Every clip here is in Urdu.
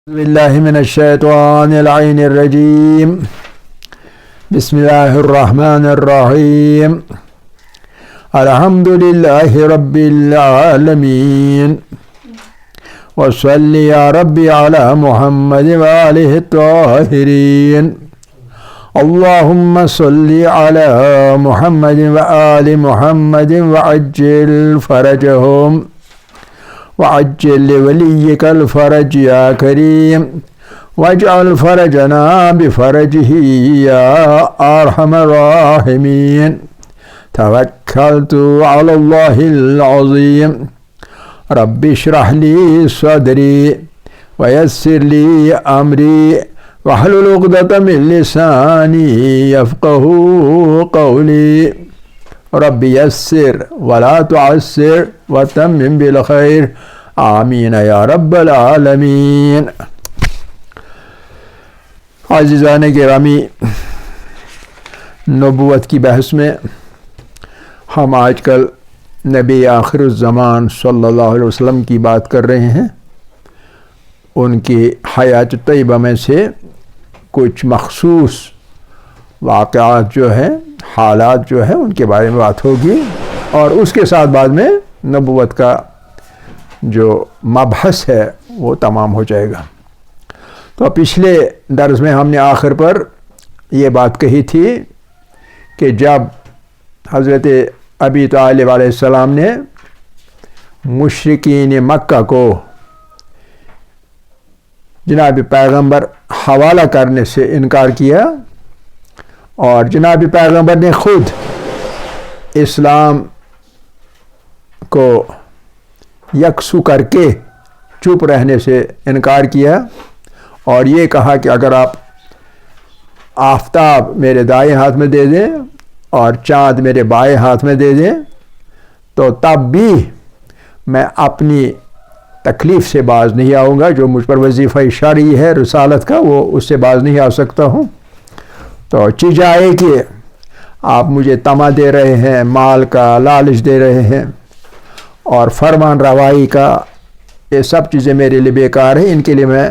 بالله من الشيطان اللعين الرجيم. بسم الله الرحمن الرحيم. الحمد لله رب العالمين. وصل يا ربي على محمد وآله الطاهرين. اللهم صل على محمد وآل محمد وعجل فرجهم وعجل لوليك الفرج يا كريم واجعل فرجنا بفرجه يا أرحم الراحمين. توكلت على الله العظيم. رب اشرح لي صدري ويسر لي أمري واحلل عقدة من لساني يفقه قولي. رب يسر ولا تعسر وتمم بالخير. آمین یا رب العالمین. عزیزان گرامی، نبوت کی بحث میں ہم آج کل نبی آخر الزمان صلی اللہ علیہ وسلم کی بات کر رہے ہیں. ان کی حیات طیبہ میں سے کچھ مخصوص واقعات جو ہیں، حالات جو ہیں، ان کے بارے میں بات ہوگی، اور اس کے ساتھ بعد میں نبوت کا جو مبحث ہے وہ تمام ہو جائے گا. تو پچھلے درس میں ہم نے آخر پر یہ بات کہی تھی کہ جب حضرت ابی طالب علیہ السلام نے مشرکین مکہ کو جناب پیغمبر حوالہ کرنے سے انکار کیا، اور جناب پیغمبر نے خود اسلام کو یکسو کر کے چپ رہنے سے انکار کیا، اور یہ کہا کہ اگر آپ آفتاب میرے دائیں ہاتھ میں دے دیں اور چاند میرے بائیں ہاتھ میں دے دیں تو تب بھی میں اپنی تکلیف سے باز نہیں آؤں گا. جو مجھ پر وظیفہ شرعی ہے رسالت کا، وہ اس سے باز نہیں آ سکتا ہوں. تو چیزائے کہ آپ مجھے طمع دے رہے ہیں، مال کا لالچ دے رہے ہیں، اور فرمان روائی کا، یہ سب چیزیں میرے لیے بیکار ہیں. ان کے لیے میں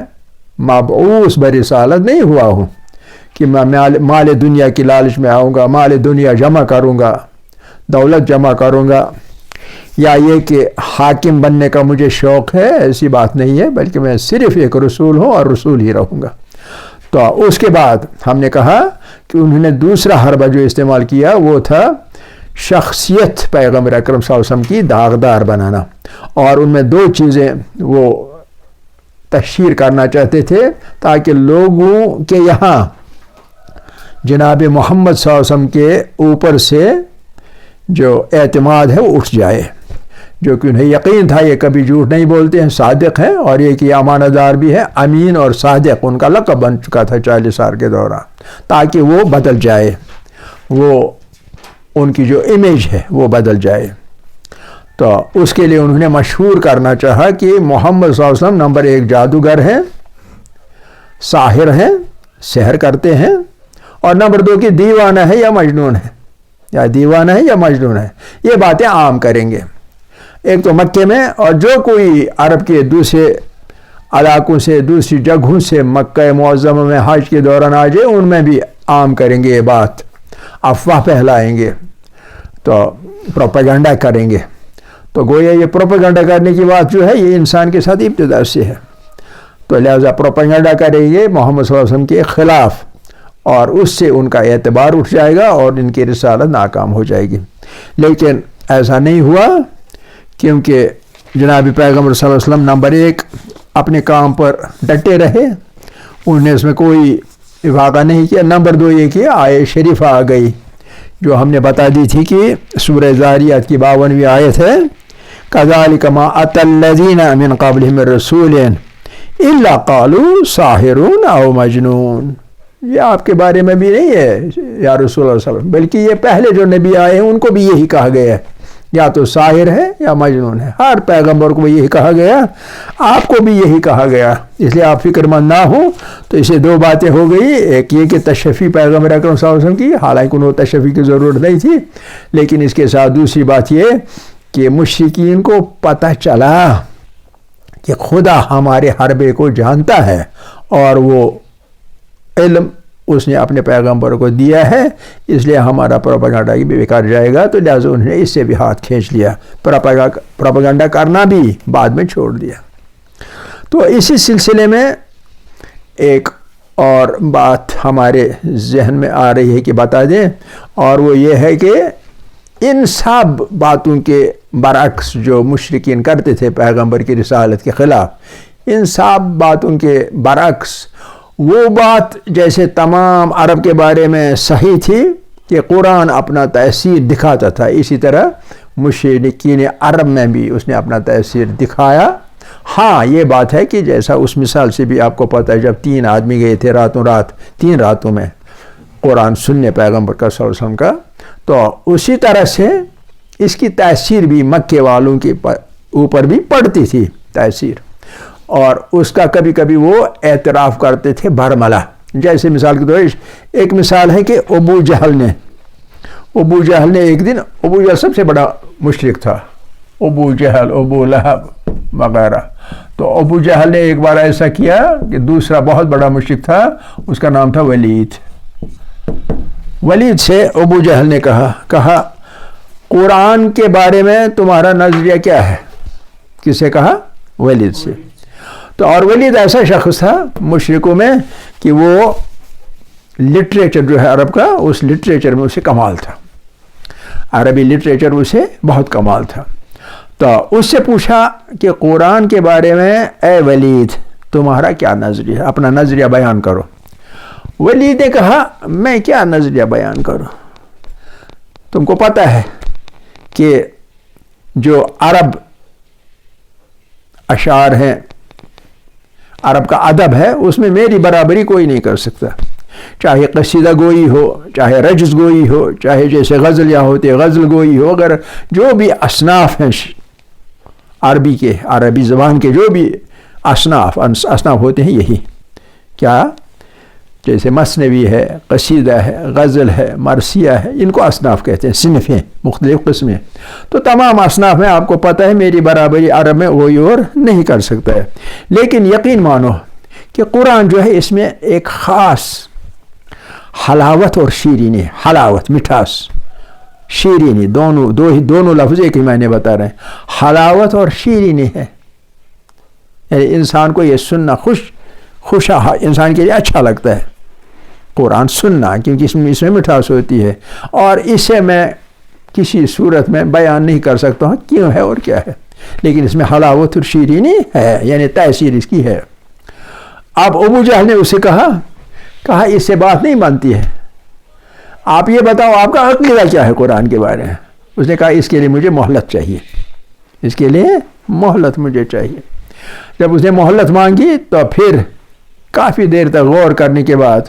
مبعوث برسالت نہیں ہوا ہوں کہ میں مال دنیا کی لالچ میں آؤں گا، مال دنیا جمع کروں گا، دولت جمع کروں گا، یا یہ کہ حاکم بننے کا مجھے شوق ہے. ایسی بات نہیں ہے، بلکہ میں صرف ایک رسول ہوں اور رسول ہی رہوں گا. تو اس کے بعد ہم نے کہا کہ انہوں نے دوسرا حربہ جو استعمال کیا وہ تھا شخصیت پیغمبر اکرم صلی اللہ علیہ وسلم کی داغدار بنانا، اور ان میں دو چیزیں وہ تشہیر کرنا چاہتے تھے تاکہ لوگوں کے یہاں جناب محمد صلی اللہ علیہ وسلم کے اوپر سے جو اعتماد ہے وہ اٹھ جائے، جو کہ انہیں یقین تھا یہ کبھی جھوٹ نہیں بولتے ہیں، صادق ہیں، اور یہ کہ امانت دار بھی ہے. امین اور صادق ان کا لقب بن چکا تھا 40 سال کے دوران، تاکہ وہ بدل جائے، وہ ان کی جو امیج ہے وہ بدل جائے. تو اس کے لیے انہوں نے مشہور کرنا چاہا کہ محمد صلی اللہ علیہ وسلم نمبر 1 جادوگر ہیں، ساحر ہیں، سحر کرتے ہیں، اور نمبر 2 کہ دیوانہ ہے یا مجنون ہے، یا دیوانہ ہے یا مجنون ہے. یہ باتیں عام کریں گے ایک تو مکے میں، اور جو کوئی عرب کے دوسرے علاقوں سے، دوسری جگہوں سے مکہ معظمہ میں حج کے دوران آ جائے، ان میں بھی عام کریں گے یہ بات، افواہ پھیلائیں گے، تو پروپیگنڈا کریں گے. تو گویا یہ پروپیگنڈا کرنے کی بات جو ہے یہ انسان کے ساتھ ابتدا سے ہے. تو لہذا پروپیگنڈا کریں گے محمد صلی اللہ علیہ وسلم کے خلاف، اور اس سے ان کا اعتبار اٹھ جائے گا اور ان کی رسالت ناکام ہو جائے گی. لیکن ایسا نہیں ہوا، کیونکہ جناب پیغمبر صلی اللہ علیہ وسلم نمبر 1 اپنے کام پر ڈٹے رہے، انہوں نے اس میں کوئی افاقہ نہیں کیا. نمبر 2 یہ کہ آیت شریفہ آ گئی جو ہم نے بتا دی تھی کہ سورہ ذاریات کی 52ویں آیت ہے، كَذَلِكَ مَا أَتَى الَّذِينَ مِن قَبْلِهِمْ مِن رَّسُولٍ إِلَّا قَالُوا سَاحِرٌ أَوْ مَجْنُونٌ. یہ آپ کے بارے میں بھی نہیں ہے یا رسول اللہ صلی اللہ علیہ وسلم، بلکہ یہ پہلے جو نبی آئے ہیں ان کو بھی یہی کہا گیا ہے، یا تو ساحر ہے یا مجنون ہے. ہر پیغمبر کو یہی کہا گیا، آپ کو بھی یہی کہا گیا. اس لیے آپ فکر مند نہ ہوں. تو اسے 2 باتیں ہو گئی، ایک یہ کہ تشفی پیغمبر اکرم صلی اللہ علیہ وسلم کی، حالانکہ انہوں تشفی کی ضرورت نہیں تھی، لیکن اس کے ساتھ دوسری بات یہ کہ مشرکین کو پتہ چلا کہ خدا ہمارے حربے کو جانتا ہے اور وہ علم اس نے اپنے پیغمبر کو دیا ہے، اس لیے ہمارا پروپیگنڈا بھی بیکار جائے گا، تو لہٰذا انہوں نے اس سے بھی ہاتھ کھینچ لیا، پروپیگنڈا کرنا بھی بعد میں چھوڑ دیا۔ تو اسی سلسلے میں ایک اور بات ہمارے ذہن میں آ رہی ہے کہ بتا دیں، اور وہ یہ ہے کہ ان سب باتوں کے برعکس جو مشرکین کرتے تھے پیغمبر کی رسالت کے خلاف، ان سب باتوں کے برعکس وہ بات جیسے تمام عرب کے بارے میں صحیح تھی کہ قرآن اپنا تاثیر دکھاتا تھا، اسی طرح مشرکین عرب میں بھی اس نے اپنا تاثیر دکھایا۔ ہاں یہ بات ہے کہ جیسا اس مثال سے بھی آپ کو پتہ ہے، جب 3 آدمی گئے تھے راتوں رات 3 راتوں میں قرآن سننے پیغمبر کا صلی اللہ علیہ وسلم کا، تو اسی طرح سے اس کی تاثیر بھی مکے والوں کے اوپر بھی پڑتی تھی تاثیر، اور اس کا کبھی کبھی وہ اعتراف کرتے تھے برملا۔ جیسے مثال کے طور پر ایک مثال ہے کہ ابو جہل نے ایک دن، ابو جہل سب سے بڑا مشرک تھا، ابو جہل، ابو لہب وغیرہ، تو ابو جہل نے ایک بار ایسا کیا کہ دوسرا بہت بڑا مشرک تھا، اس کا نام تھا ولید سے ابو جہل نے کہا قرآن کے بارے میں تمہارا نظریہ کیا ہے؟ کس سے کہا؟ ولید سے۔ تو اور ولید ایسا شخص تھا مشرکوں میں کہ وہ لٹریچر جو ہے عرب کا، اس لٹریچر میں اسے کمال تھا، عربی لٹریچر اسے بہت کمال تھا۔ تو اس سے پوچھا کہ قرآن کے بارے میں اے ولید تمہارا کیا نظریہ ہے، اپنا نظریہ بیان کرو۔ ولید نے کہا میں کیا نظریہ بیان کروں، تم کو پتہ ہے کہ جو عرب اشعار ہیں، عرب کا ادب ہے، اس میں میری برابری کوئی نہیں کر سکتا، چاہے قصیدہ گوئی ہو، چاہے رجز گوئی ہو، چاہے جیسے غزل یا ہوتے غزل گوئی ہو، اگر جو بھی اصناف ہیں عربی کے، عربی زبان کے جو بھی اصناف ہوتے ہیں، یہی کیا جیسے مثنوی ہے، قصیدہ ہے، غزل ہے، مرثیہ ہے، ان کو اصناف کہتے ہیں، صنف ہیں، مختلف قسمیں۔ تو تمام اصناف میں آپ کو پتہ ہے میری برابری عرب میں کوئی اور نہیں کر سکتا ہے، لیکن یقین مانو کہ قرآن جو ہے اس میں ایک خاص حلاوت اور شیرینی، حلاوت مٹھاس، شیرینی، دونوں لفظ ایک ہی معنی بتا رہے ہیں، حلاوت اور شیرینی ہے، یعنی انسان کو یہ سننا خوش انسان کے لیے اچھا لگتا ہے قرآن سننا، کیونکہ اس میں مٹھاس ہوتی ہے، اور اسے میں کسی صورت میں بیان نہیں کر سکتا ہوں کیوں ہے اور کیا ہے، لیکن اس میں حلاوت اور شیرینی ہے، یعنی تاثیر اس کی ہے۔ اب ابو جہل نے اسے کہا اس سے بات نہیں بنتی ہے، آپ یہ بتاؤ آپ کا عقیدہ کیا ہے قرآن کے بارے میں؟ اس نے کہا اس کے لیے مجھے مہلت چاہیے، اس کے لیے مہلت مجھے چاہیے۔ جب اس نے مہلت مانگی تو پھر کافی دیر تک غور کرنے کے بعد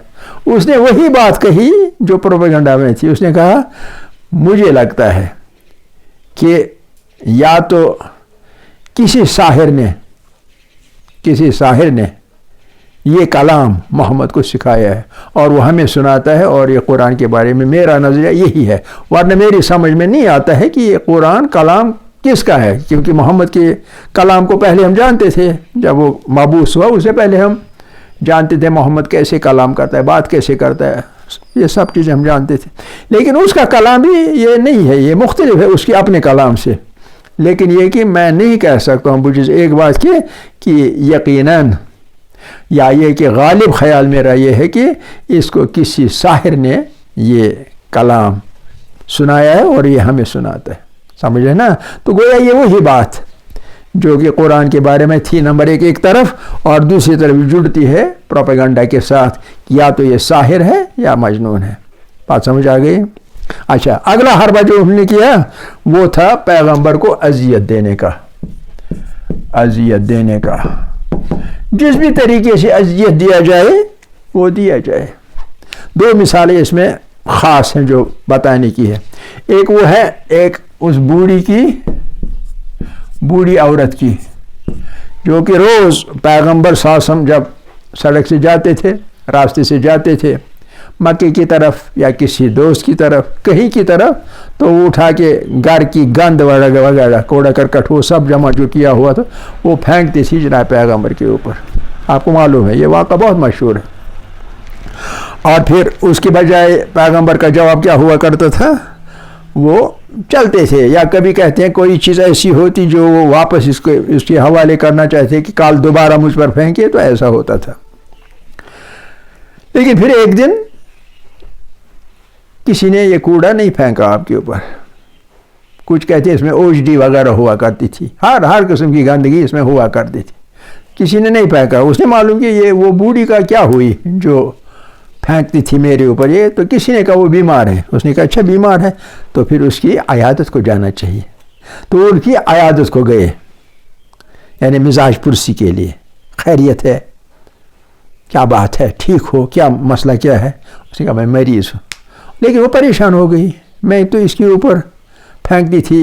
اس نے وہی بات کہی جو پروپیگنڈا میں تھی۔ اس نے کہا مجھے لگتا ہے کہ یا تو کسی ساحر نے یہ کلام محمد کو سکھایا ہے اور وہ ہمیں سناتا ہے، اور یہ قرآن کے بارے میں میرا نظریہ یہی ہے، ورنہ میری سمجھ میں نہیں آتا ہے کہ یہ قرآن کلام کس کا ہے، کیونکہ محمد کے کلام کو پہلے ہم جانتے تھے، جب وہ مبعوث ہوا اس سے پہلے ہم جانتے تھے محمد کیسے کلام کرتا ہے، بات کیسے کرتا ہے، یہ سب چیزیں ہم جانتے تھے، لیکن اس کا کلام بھی یہ نہیں ہے، یہ مختلف ہے اس کے اپنے کلام سے۔ لیکن یہ کہ میں نہیں کہہ سکتا ہوں مجھے ایک بات کہ یقیناً، یا یہ کہ غالب خیال میرا یہ ہے کہ اس کو کسی ساحر نے یہ کلام سنایا ہے اور یہ ہمیں سناتا ہے، سمجھ رہے نا؟ تو گویا یہ وہی بات جو کہ قرآن کے بارے میں تھی نمبر ایک طرف، اور دوسری طرف جڑتی ہے پروپیگنڈا کے ساتھ، یا تو یہ ساحر ہے یا مجنون ہے۔ بات سمجھ آ گئی؟ اچھا، اگلا حربہ جو انہوں نے کیا وہ تھا پیغمبر کو اذیت دینے کا، جس بھی طریقے سے اذیت دیا جائے وہ دیا جائے۔ 2 مثالیں اس میں خاص ہیں جو بتانے کی ہے۔ ایک وہ ہے ایک اس بوڑھی عورت کی، جو کہ روز پیغمبر صلی اللہ علیہ وسلم جب سڑک سے جاتے تھے، راستے سے جاتے تھے، مکے کی طرف یا کسی دوست کی طرف کہیں کی طرف، تو وہ اٹھا کے گھر کی گند وغیرہ کوڑا کرکٹ وہ سب جمع جو کیا ہوا تھا وہ پھینکتے تھی جناب پیغمبر کے اوپر. آپ کو معلوم ہے یہ واقعہ بہت مشہور ہے. اور پھر اس کے بجائے پیغمبر کا جواب کیا ہوا کرتا تھا، وہ چلتے تھے، یا کبھی کہتے ہیں کوئی چیز ایسی ہوتی جو وہ واپس اس کے حوالے کرنا چاہتے کہ کال دوبارہ مجھ پر پھینکے، تو ایسا ہوتا تھا. لیکن پھر ایک دن کسی نے یہ کوڑا نہیں پھینکا آپ کے اوپر. کچھ کہتے ہیں اس میں اوجڈی وغیرہ ہوا کرتی تھی، ہر قسم کی گندگی اس میں ہوا کرتی تھی. کسی نے نہیں پھینکا. اس نے معلوم کہ یہ وہ بوڑھی کا کیا ہوئی جو پھینکتی تھی میرے اوپر، یہ تو کسی نے کہا وہ بیمار ہے. اس نے کہا اچھا بیمار ہے تو پھر اس کی عیادت کو جانا چاہیے. تو ان کی عیادت کو گئے، یعنی مزاج پرسی کے لیے. خیریت ہے، کیا بات ہے، ٹھیک ہو، کیا مسئلہ کیا ہے؟ اس نے کہا میں مریض ہوں. لیکن وہ پریشان ہو گئی، میں تو اس کے اوپر پھینکتی تھی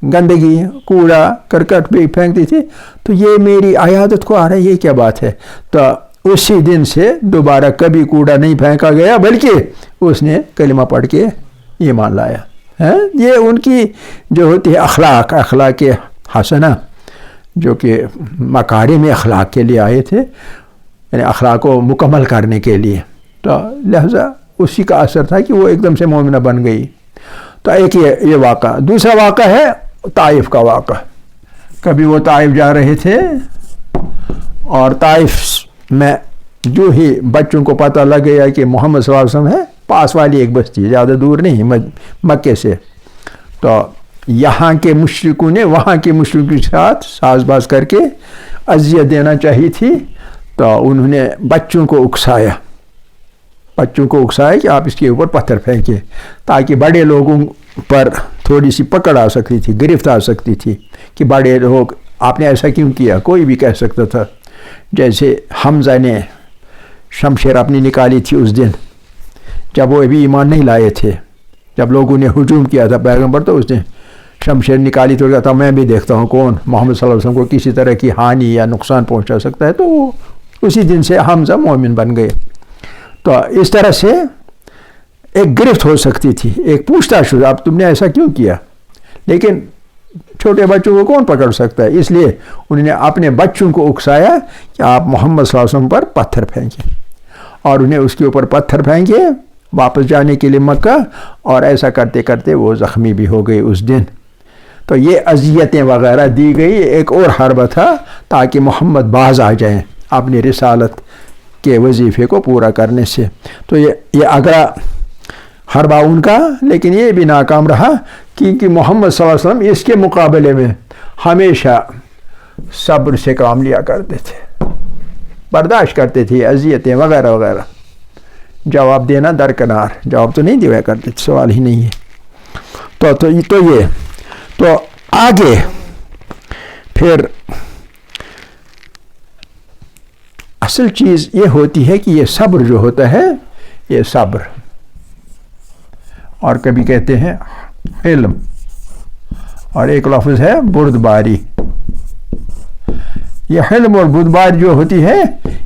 گندگی، کوڑا کرکٹ بھی پھینکتی تھی، تو یہ میری عیادت کو آ رہا ہے، یہ کیا بات ہے؟ تو اسی دن سے دوبارہ کبھی کوڑا نہیں پھینکا گیا، بلکہ اس نے کلمہ پڑھ کے ایمان لایا. یہ ان کی جو ہوتی ہے اخلاق حسنہ، جو کہ مکارم اخلاق کے لیے آئے تھے، یعنی اخلاق کو مکمل کرنے کے لیے. تو لہذا اسی کا اثر تھا کہ وہ ایک دم سے مومنہ بن گئی. تو ایک یہ واقعہ. دوسرا واقعہ ہے طائف کا واقعہ. کبھی وہ طائف جا رہے تھے، اور طائف میں جو ہی بچوں کو پتہ لگ گیا کہ محمد صلی اللہ علیہ وسلم ہے، پاس والی ایک بستی زیادہ دور نہیں مکے سے، تو یہاں کے مشرکوں نے وہاں کے مشرکوں کے ساتھ ساز باز کر کے اذیت دینا چاہی تھی. تو انہوں نے بچوں کو اکسایا کہ آپ اس کے اوپر پتھر پھینکیں، تاکہ بڑے لوگوں پر تھوڑی سی پکڑ آ سکتی تھی، گرفت آ سکتی تھی کہ بڑے لوگ آپ نے ایسا کیوں کیا. کوئی بھی کہہ سکتا تھا. جیسے حمزہ نے شمشیر اپنی نکالی تھی اس دن جب وہ ابھی ایمان نہیں لائے تھے، جب لوگوں نے ہجوم کیا تھا پیغمبر، تو اس نے شمشیر نکالی تو کہا تھا میں بھی دیکھتا ہوں کون محمد صلی اللہ علیہ وسلم کو کسی طرح کی ہانی یا نقصان پہنچا سکتا ہے. تو وہ اسی دن سے حمزہ مومن بن گئے. تو اس طرح سے ایک گرفت ہو سکتی تھی، ایک پوچھ تاچھ ہو، اب تم نے ایسا کیوں کیا. لیکن چھوٹے بچوں کو کون پکڑ سکتا ہے، اس لیے انہوں نے اپنے بچوں کو اکسایا کہ آپ محمد صلی اللہ علیہ وسلم پر پتھر پھینکیں، اور انہیں اس کے اوپر پتھر پھینکے واپس جانے کے لیے مکہ. اور ایسا کرتے کرتے وہ زخمی بھی ہو گئے اس دن. تو یہ اذیتیں وغیرہ دی گئی. ایک اور حربہ تھا تاکہ محمد باز آ جائیں اپنی رسالت کے وظیفے کو پورا کرنے سے. تو یہ اگلا حربہ ان کا، لیکن یہ بھی ناکام رہا، کیونکہ محمد صلی اللہ علیہ وسلم اس کے مقابلے میں ہمیشہ صبر سے کام لیا کرتے تھے، برداشت کرتے تھے اذیتیں وغیرہ وغیرہ. جواب دینا درکنار، جواب تو نہیں دیا کرتے، سوال ہی نہیں ہے. تو آگے پھر اصل چیز یہ ہوتی ہے کہ یہ صبر جو ہوتا ہے، یہ صبر، اور کبھی کہتے ہیں علم، اور ایک لفظ ہے بردباری. یہ حلم اور بردباری جو ہوتی ہے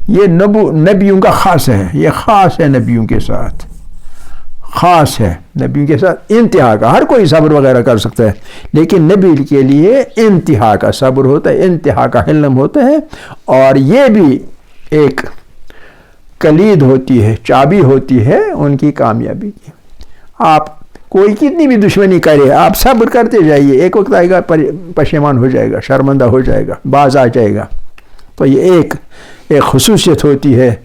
یہ نبیوں کا خاص ہے. یہ خاص ہے نبیوں کے ساتھ، خاص ہے نبیوں کے ساتھ. انتہا کا ہر کوئی صبر وغیرہ کر سکتا ہے، لیکن نبی کے لیے انتہا کا صبر ہوتا ہے، انتہا کا حلم ہوتا ہے. اور یہ بھی ایک کلید ہوتی ہے، چابی ہوتی ہے ان کی کامیابی کی. آپ کوئی کتنی بھی دشمنی کرے، آپ صبر کرتے جائیے، ایک وقت آئے گا پشیمان ہو جائے گا، شرمندہ ہو جائے گا، باز آ جائے گا. تو یہ ایک خصوصیت ہوتی ہے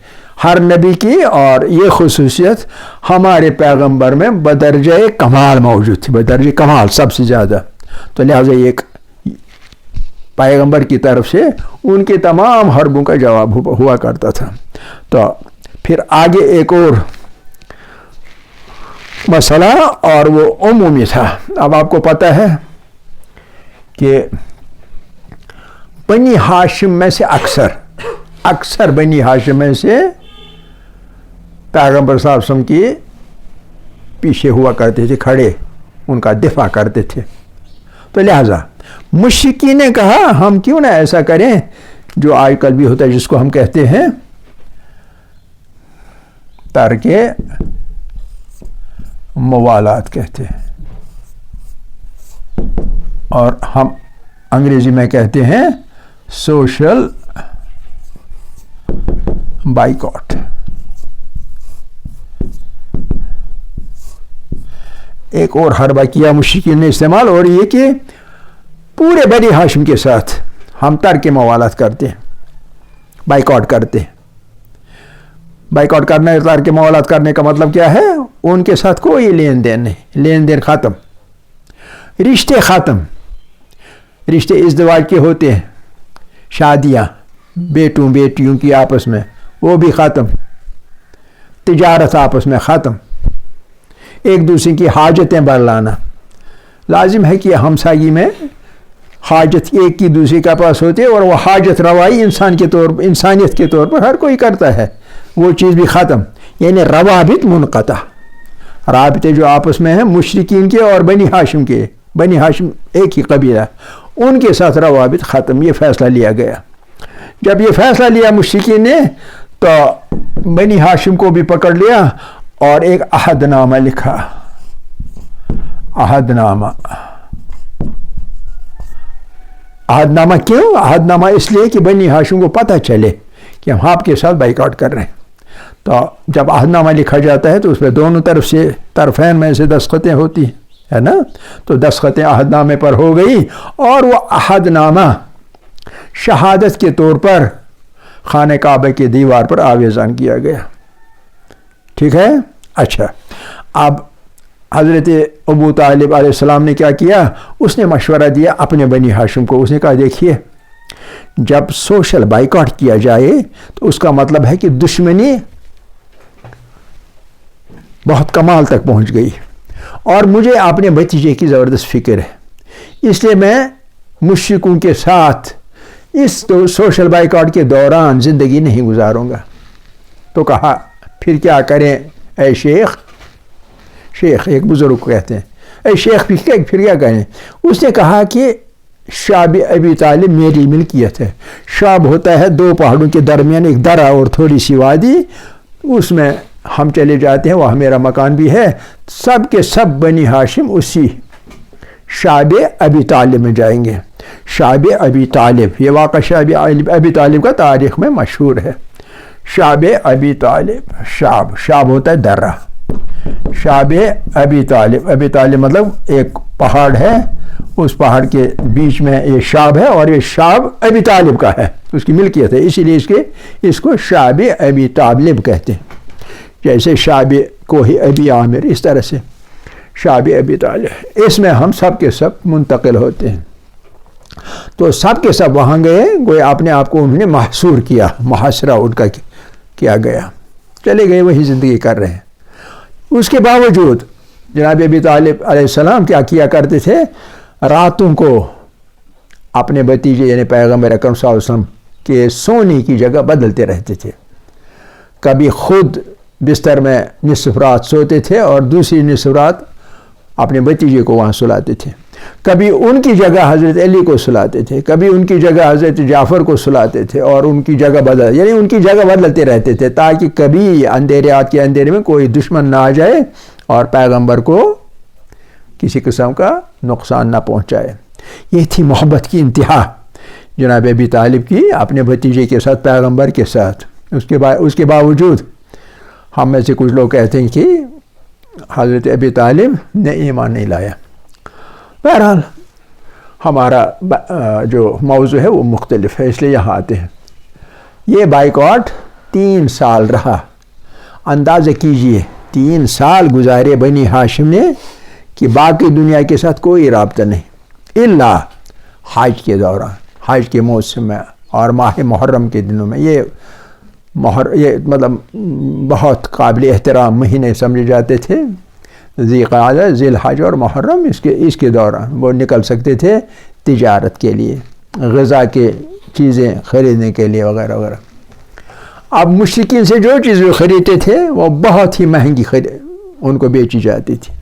ہر نبی کی، اور یہ خصوصیت ہمارے پیغمبر میں بدرجہ کمال موجود تھی، بدرجہ کمال سب سے زیادہ. تو لہٰذا ایک پیغمبر کی طرف سے ان کے تمام حربوں کا جواب ہوا کرتا تھا. تو پھر آگے ایک اور مسئلہ، اور وہ عمومی تھا. اب آپ کو پتہ ہے کہ بنی ہاشم میں سے اکثر بنی ہاشم میں سے پیغمبر صلی اللہ علیہ وسلم کی پیچھے ہوا کرتے تھے، کھڑے ان کا دفاع کرتے تھے. تو لہذا مشرکین نے کہا ہم کیوں نہ ایسا کریں جو آج کل بھی ہوتا ہے، جس کو ہم کہتے ہیں ترک موالات کہتے ہیں، اور ہم انگریزی میں کہتے ہیں سوشل بائیکاٹ۔ ایک اور حربہ کیا مشرکین نے استعمال، اور یہ کہ پورے بنی ہاشم کے ساتھ ہم ترک موالات کرتے ہیں، بائیکاٹ کرتے ہیں۔ بائیکاٹ کرنا، ترک موالات کرنے کا مطلب کیا ہے؟ ان کے ساتھ کوئی لین دین نہیں، لین دین ختم، رشتے ختم۔ رشتے ازدواج کے ہوتے ہیں، شادیاں بیٹوں بیٹیوں کی آپس میں، وہ بھی ختم۔ تجارت آپس میں ختم۔ ایک دوسرے کی حاجتیں برلانا، لازم ہے کہ ہمسائی میں حاجت ایک کی دوسرے کے پاس ہوتی ہے، اور وہ حاجت روائی انسانیت کے طور پر ہر کوئی کرتا ہے، وہ چیز بھی ختم۔ یعنی روابط منقطع، رابطے جو آپس میں ہیں مشرکین کے اور بنی ہاشم کے، بنی ہاشم ایک ہی قبیلہ، ان کے ساتھ روابط ختم۔ یہ فیصلہ لیا گیا۔ جب یہ فیصلہ لیا مشرکین نے تو بنی ہاشم کو بھی پکڑ لیا اور ایک عہد نامہ لکھا۔ عہد نامہ، عہد نامہ کیوں؟ عہد نامہ اس لیے کہ بنی ہاشم کو پتہ چلے کہ ہم آپ کے ساتھ بائیکاٹ کر رہے ہیں۔ تو جب عہد نامہ لکھا جاتا ہے تو اس میں دونوں طرف سے، طرفین میں سے دستخطیں ہوتی ہیں، ہے نا؟ تو دستخطیں عہد نامے پر ہو گئی، اور وہ عہد نامہ شہادت کے طور پر خانہ کعبہ کی دیوار پر آویزان کیا گیا۔ ٹھیک ہے؟ اچھا، اب حضرت ابو طالب علیہ السلام نے کیا کیا؟ اس نے مشورہ دیا اپنے بنی ہاشم کو۔ اس نے کہا دیکھیے، جب سوشل بائیکاٹ کیا جائے تو اس کا مطلب ہے کہ دشمنی بہت کمال تک پہنچ گئی، اور مجھے اپنے بھتیجے کی زبردست فکر ہے، اس لیے میں مشرکوں کے ساتھ اس سوشل بائیکاٹ کے دوران زندگی نہیں گزاروں گا۔ تو کہا پھر کیا کریں اے شیخ؟ شیخ ایک بزرگ کو کہتے ہیں، اے شیخ پھر کیا کریں؟ اس نے کہا کہ شعب ابی طالب میری ملکیت ہے۔ شعب ہوتا ہے دو پہاڑوں کے درمیان ایک درہ اور تھوڑی سی وادی، اس میں ہم چلے جاتے ہیں، وہاں میرا مکان بھی ہے۔ سب کے سب بنی ہاشم اسی شعب ابی طالب میں جائیں گے۔ شعب ابی طالب، یہ واقعہ شعب ابی طالب کا تاریخ میں مشہور ہے۔ شعب ابی طالب، شعب ہوتا ہے درہ۔ شعب ابی طالب، ابی طالب مطلب ایک پہاڑ ہے، اس پہاڑ کے بیچ میں یہ شعب ہے، اور یہ شعب ابی طالب کا ہے، اس کی ملکیت ہے، اسی لیے اس کو شعب ابی طالب کہتے ہیں، جیسے شعب کوہ ابی عامر، اس طرح سے شعب ابی طالب۔ اس میں ہم سب کے سب منتقل ہوتے ہیں۔ تو سب کے سب وہاں گئے، گویا اپنے آپ کو انہوں نے محصور کیا، محاصرہ ان کا کیا گیا، چلے گئے، وہی زندگی کر رہے ہیں۔ اس کے باوجود جناب ابی طالب علیہ السلام کیا کرتے تھے؟ راتوں کو اپنے بھتیجے یعنی پیغمبر اکرم صلی اللہ علیہ وسلم کے سونے کی جگہ بدلتے رہتے تھے۔ کبھی خود بستر میں نصف رات سوتے تھے اور دوسری نصف رات اپنے بھتیجے کو وہاں سلاتے تھے۔ کبھی ان کی جگہ حضرت علی کو سلاتے تھے، کبھی ان کی جگہ حضرت جعفر کو سلاتے تھے، اور ان کی جگہ یعنی ان کی جگہ بدلتے رہتے تھے، تاکہ کبھی اندھیرات کے اندھیرے میں کوئی دشمن نہ آ جائے اور پیغمبر کو کسی قسم کا نقصان نہ پہنچائے۔ یہ تھی محبت کی انتہا جناب ابی طالب کی اپنے بھتیجے کے ساتھ، پیغمبر کے ساتھ۔ اس کے باوجود ہم میں سے کچھ لوگ کہتے ہیں کہ حضرت ابی طالب نے ایمان نہیں لایا۔ بہرحال ہمارا جو موضوع ہے وہ مختلف ہے، اس لیے یہاں آتے ہیں۔ یہ بائیکاٹ 3 سال رہا۔ اندازہ کیجئے 3 سال گزارے بنی ہاشم نے کہ باقی دنیا کے ساتھ کوئی رابطہ نہیں، الا حج کے دوران، حج کے موسم میں اور ماہ محرم کے دنوں میں۔ یہ مطلب بہت قابل احترام مہینے سمجھے جاتے تھے، ذی قعدہ، ذی الحج اور محرم، اس کے دوران وہ نکل سکتے تھے تجارت کے لیے، غذا کے چیزیں خریدنے کے لیے وغیرہ وغیرہ۔ اب مشرکین سے جو چیز وہ خریدتے تھے وہ بہت ہی مہنگی ان کو بیچی جاتی تھی،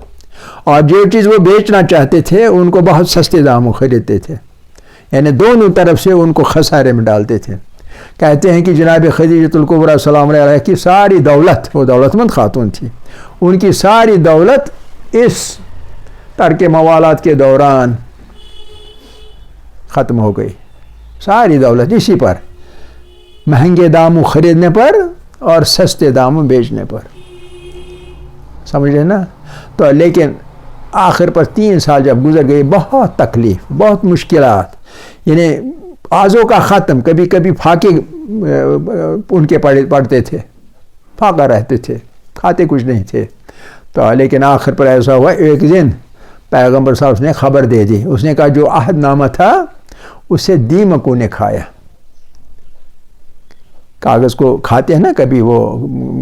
اور جو چیز وہ بیچنا چاہتے تھے ان کو بہت سستے داموں خریدتے تھے، یعنی دونوں طرف سے ان کو خسارے میں ڈالتے تھے۔ کہتے ہیں کہ جناب خدیجۃ الکبریٰ سلام علیہ کی ساری دولت، وہ دولت مند خاتون تھی، ان کی ساری دولت اس ترک موالات کے دوران ختم ہو گئی. ساری دولت اسی پر، مہنگے داموں خریدنے پر اور سستے داموں بیچنے پر. سمجھ رہے نا؟ تو لیکن آخر پر 3 سال جب گزر گئے، بہت تکلیف، بہت مشکلات، یعنی آزوں کا ختم، کبھی کبھی پھاکے ان کے پڑتے تھے، پھاکا رہتے تھے، کھاتے کچھ نہیں تھے. تو لیکن آخر پر ایسا ہوا، ایک دن پیغمبر صاحب نے خبر دے دی. اس نے کہا جو عہد نامہ تھا اسے دیمکوں نے کھایا. کاغذ کو کھاتے ہیں نا کبھی، وہ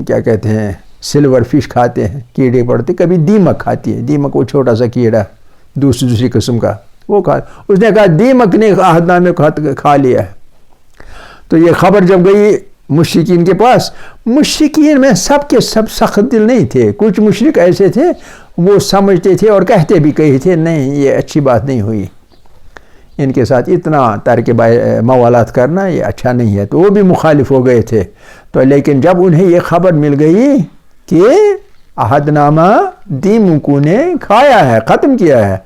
کیا کہتے ہیں، سلور فش کھاتے ہیں، کیڑے پڑتے، کبھی دیمک کھاتی ہے. دیمک وہ چھوٹا سا کیڑا دوسری قسم کا، وہ کھا. اس نے کہا دیمک نے عہد نامے کھا لیا ہے. تو یہ خبر جب گئی مشرکین کے پاس، مشرکین میں سب کے سب سخت دل نہیں تھے. کچھ مشرک ایسے تھے وہ سمجھتے تھے اور کہتے بھی کہی تھے نہیں یہ اچھی بات نہیں ہوئی، ان کے ساتھ اتنا ترک موالات کرنا یہ اچھا نہیں ہے. تو وہ بھی مخالف ہو گئے تھے. تو لیکن جب انہیں یہ خبر مل گئی کہ عہد نامہ دیمکوں نے کھایا ہے، ختم کیا ہے،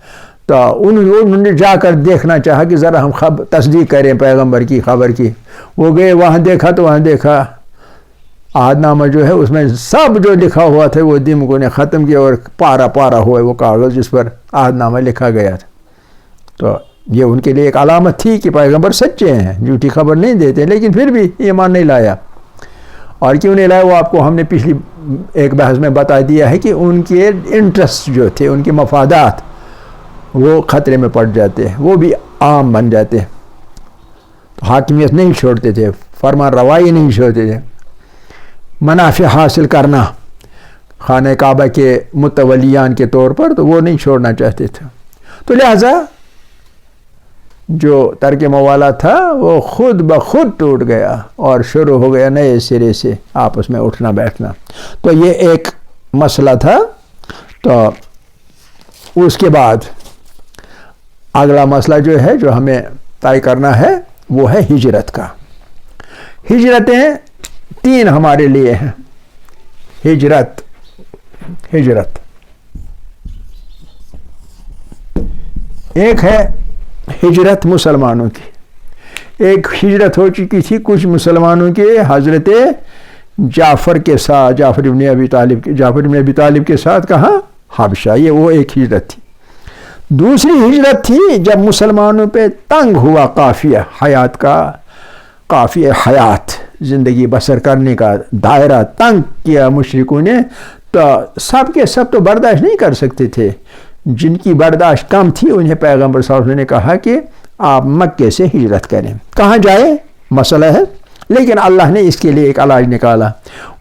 تو انہوں نے جا کر دیکھنا چاہا کہ ذرا ہم تصدیق کریں پیغمبر کی خبر کی. وہ گئے، وہاں دیکھا تو وہاں دیکھا عہد نامہ جو ہے اس میں سب جو لکھا ہوا تھا وہ دیمکوں نے ختم کیا، اور پارا ہوا وہ کاغذ جس پر عہد نامہ لکھا گیا تھا. تو یہ ان کے لیے ایک علامت تھی کہ پیغمبر سچے ہیں، جھوٹی خبر نہیں دیتے. لیکن پھر بھی ایمان نہیں لایا. اور کیوں نہیں لایا وہ آپ کو ہم نے پچھلی ایک بحث میں بتا دیا ہے کہ ان کے انٹرسٹ جو تھے، ان کے مفادات وہ خطرے میں پڑ جاتے ہیں، وہ بھی عام بن جاتے ہیں. حاکمیت نہیں چھوڑتے تھے، فرمان روائی نہیں چھوڑتے تھے. منافع حاصل کرنا خانہ کعبہ کے متولیان کے طور پر تو وہ نہیں چھوڑنا چاہتے تھے. تو لہذا جو ترک موالات تھا وہ خود بخود ٹوٹ گیا اور شروع ہو گیا نئے سرے سے آپس میں اٹھنا بیٹھنا. تو یہ ایک مسئلہ تھا. تو اس کے بعد اگلا مسئلہ جو ہے جو ہمیں طے کرنا ہے وہ ہے ہجرت کا. ہجرتیں 3 ہمارے لیے ہیں. ہجرت ایک ہے ہجرت مسلمانوں کی. ایک ہجرت ہو چکی تھی کچھ مسلمانوں کے حضرت جعفر کے ساتھ، جعفر ابن ابی طالب کے ساتھ کہاں؟ حبشہ. یہ وہ ایک ہجرت تھی. دوسری ہجرت تھی جب مسلمانوں پہ تنگ ہوا قافیہ حیات کا، قافیہ حیات زندگی بسر کرنے کا دائرہ تنگ کیا مشرکوں نے. تو سب کے سب تو برداشت نہیں کر سکتے تھے. جن کی برداشت کم تھی انہیں پیغمبر صلی اللہ علیہ وسلم نے کہا کہ آپ مکے سے ہجرت کریں. کہاں جائیں مسئلہ ہے، لیکن اللہ نے اس کے لیے ایک علاج نکالا.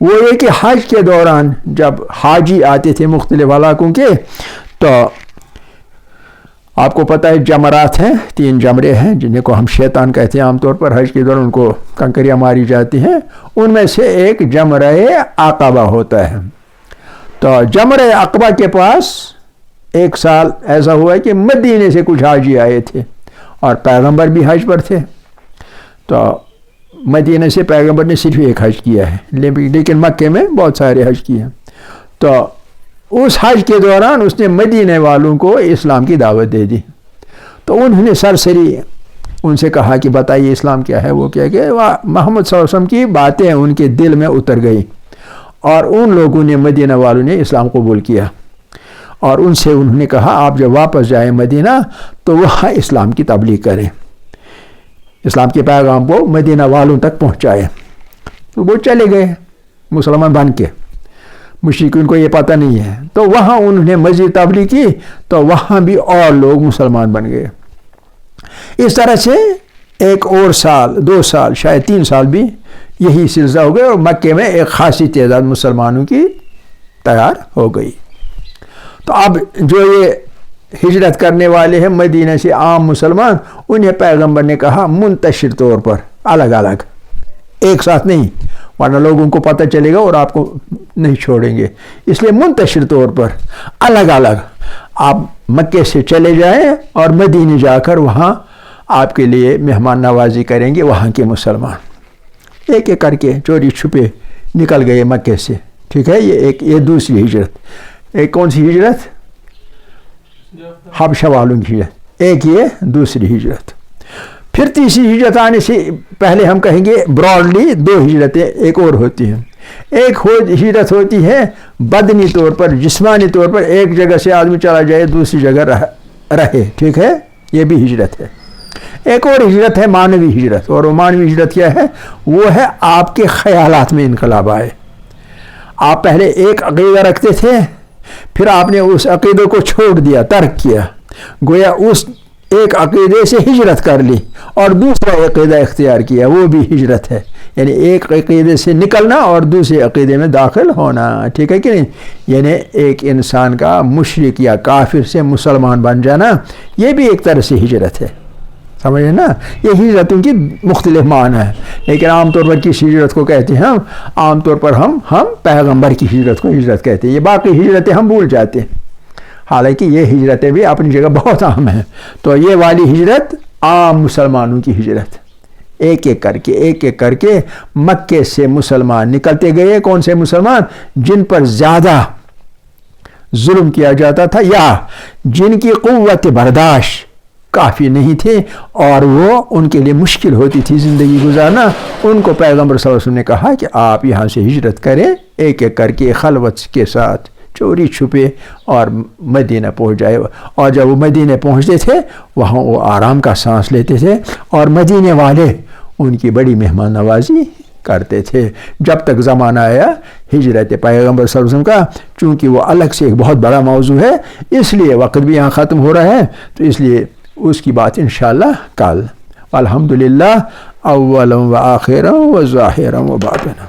وہ یہ کہ حج کے دوران جب حاجی آتے تھے مختلف علاقوں کے، تو آپ کو پتہ ہے جمرات ہیں، 3 جمرے ہیں جنہیں کو ہم شیطان کہتے ہیں. عام طور پر حج کے دوران ان کو کنکریاں ماری جاتی ہیں. ان میں سے ایک جمرہ عقبہ ہوتا ہے. تو جمرہ عقبہ کے پاس ایک سال ایسا ہوا ہے کہ مدینے سے کچھ حاجی آئے تھے اور پیغمبر بھی حج پر تھے. تو مدینے سے پیغمبر نے صرف ایک حج کیا ہے، لیکن مکے میں بہت سارے حج کیے ہیں. تو اس حج کے دوران اس نے مدینے والوں کو اسلام کی دعوت دے دی. تو انہوں نے سرسری ان سے کہا کہ بتائیے اسلام کیا ہے. وہ کیا کہ محمد صلی اللہ علیہ وسلم کی باتیں ان کے دل میں اتر گئی، اور ان لوگوں نے مدینہ والوں نے اسلام قبول کیا. اور ان سے انہوں نے کہا آپ جب واپس جائیں مدینہ تو وہاں اسلام کی تبلیغ کریں، اسلام کے پیغام کو مدینہ والوں تک پہنچائیں. تو وہ چلے گئے مسلمان بن کے. مشرکین کو یہ پتہ نہیں ہے. تو وہاں انہوں نے مزید تبلیغ کی تو وہاں بھی اور لوگ مسلمان بن گئے. اس طرح سے ایک اور سال، 2 سال، شاید 3 سال بھی یہی سلسلہ ہو گیا، اور مکے میں ایک خاصی تعداد مسلمانوں کی تیار ہو گئی. تو اب جو یہ ہجرت کرنے والے ہیں مدینہ سے عام مسلمان، انہیں پیغمبر نے کہا منتشر طور پر، الگ الگ، ایک ساتھ نہیں، ورنہ لوگوں کو پتہ چلے گا اور آپ کو نہیں چھوڑیں گے. اس لیے منتشر طور پر الگ الگ آپ مکے سے چلے جائیں اور مدینے جا کر وہاں آپ کے لیے مہمان نوازی کریں گے وہاں کے مسلمان. ایک ایک کر کے چوری چھپے نکل گئے مکے سے. ٹھیک ہے, یہ دوسری ہجرت. ایک کون سی ہجرت؟ حبشہ والوں کی ہجرت. ایک یہ دوسری ہجرت. پھر تیسری ہجرت آنے سے پہلے ہم کہیں گے براڈلی 2 ہجرتیں ایک اور ہوتی ہیں. ایک ہجرت ہوتی ہے بدنی طور پر, جسمانی طور پر, ایک جگہ سے آدمی چلا جائے دوسری جگہ رہے. ٹھیک ہے, یہ بھی ہجرت ہے. ایک اور ہجرت ہے معنوی ہجرت. اور وہ معنوی ہجرت کیا ہے؟ وہ ہے آپ کے خیالات میں انقلاب آئے. آپ پہلے ایک عقیدہ رکھتے تھے, پھر آپ نے اس عقیدے کو چھوڑ دیا, ترک کیا, گویا اس ایک عقیدے سے ہجرت کر لی اور دوسرا عقیدہ اختیار کیا, وہ بھی ہجرت ہے. یعنی ایک عقیدے سے نکلنا اور دوسرے عقیدے میں داخل ہونا. ٹھیک ہے کہ نہیں؟ یعنی ایک انسان کا مشرک یا کافر سے مسلمان بن جانا, یہ بھی ایک طرح سے ہجرت ہے. سمجھے نا؟ یہ ہجرتوں کی مختلف معنی ہے, لیکن عام طور پر کس ہجرت کو کہتے ہیں ہم؟ عام طور پر ہم پیغمبر کی ہجرت کو ہجرت کہتے ہیں. یہ باقی ہجرتیں ہم بھول جاتے ہیں, حالانکہ یہ ہجرتیں بھی اپنی جگہ بہت اہم ہیں. تو یہ والی ہجرت عام مسلمانوں کی ہجرت, ایک ایک کر کے مکے سے مسلمان نکلتے گئے. کون سے مسلمان؟ جن پر زیادہ ظلم کیا جاتا تھا یا جن کی قوت برداشت کافی نہیں تھے اور وہ ان کے لیے مشکل ہوتی تھی زندگی گزارنا. ان کو پیغمبر صلی اللہ علیہ وسلم نے کہا کہ آپ یہاں سے ہجرت کریں, ایک ایک کر کے خلوت کے ساتھ چوری چھپے اور مدینہ پہنچ جائے. اور جب وہ مدینہ پہنچتے تھے وہاں وہ آرام کا سانس لیتے تھے, اور مدینے والے ان کی بڑی مہمان نوازی کرتے تھے. جب تک زمانہ آیا ہجرت پیغمبر صلی اللہ علیہ وسلم کا, چونکہ وہ الگ سے ایک بہت بڑا موضوع ہے, اس لیے وقت بھی یہاں ختم ہو رہا ہے, تو اس لیے اس کی بات انشاءاللہ کل. الحمدللہ اولا و آخرا و ظاہرا و باطنا.